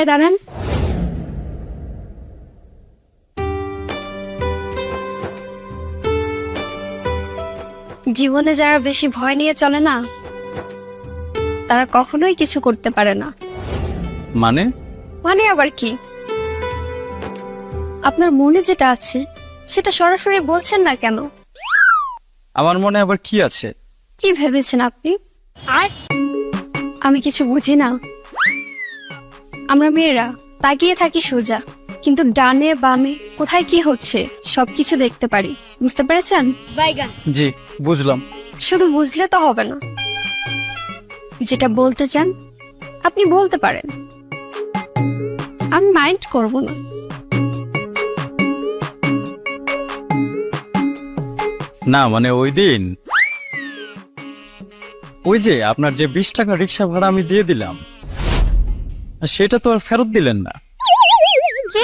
এই দাঁড়ান। জীবনে যারা বেশি ভয় নিয়ে চলে না, তারা কখনোই কিছু করতে পারে না। মানে? মানে আবার কি? আপনার মনে যেটা আছে সেটা সরাসরি বলছেন না কেন? আমার মনে আবার কি আছে? কি ভেবেছেন আপনি? আমি কিছু বুঝি না? আমরা মেয়েরা তাকিয়ে থাকি সোজা, কিন্তু ডানে বামে কোথায় কি হচ্ছে সবকিছু দেখতে পারি। বুঝতে পেরেছেন? জি, বুঝলাম। শুধু বুঝলে তো হবে না, যেটা বলতে চান আপনি বলতে পারেন, আমি মাইন্ড করব না। না মানে ওই যে আপনার যে 20 টাকা রিক্সা ভাড়া আমি দিয়ে দিলাম, সেটা তো আর ফেরত দিলেন না। কি?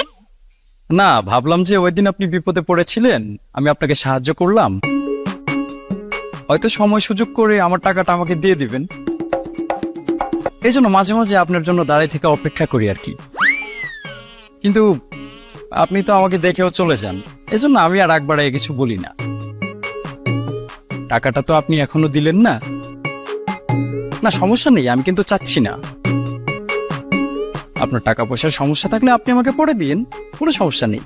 না, ভাবলাম যে ওই দিন আপনি বিপদে পড়েছিলেন, আমি আপনাকে সাহায্য করলাম, হয়তো সময় সুযোগ করে আমার টাকাটা আমাকে দিয়ে দিবেন। এই জন্য মাঝে মাঝে আপনার জন্য দাঁড়িয়ে থেকে অপেক্ষা করি আর কি। কিন্তু আপনি তো আমাকে দেখেও চলে যান, এজন্য আমি আর একবার কিছু বলি না। টাকাটা তো আপনি এখনো দিলেন না। না সমস্যা নেই, আমি কিন্তু চাচ্ছি না। আপনার টাকা পয়সার সমস্যা থাকলে আপনি আমাকে পরে দিন, কোনো সমস্যা নেই।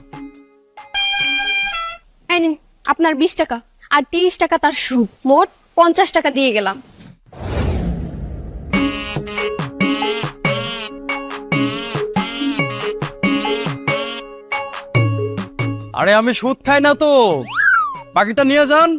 এই নিন আপনার 20 টাকা আর 30 টাকা তার সুদ, মোট 50 টাকা দিয়ে গেলাম। আরে আমি সুদ খাই না তো, বাকিটা নিয়ে যান।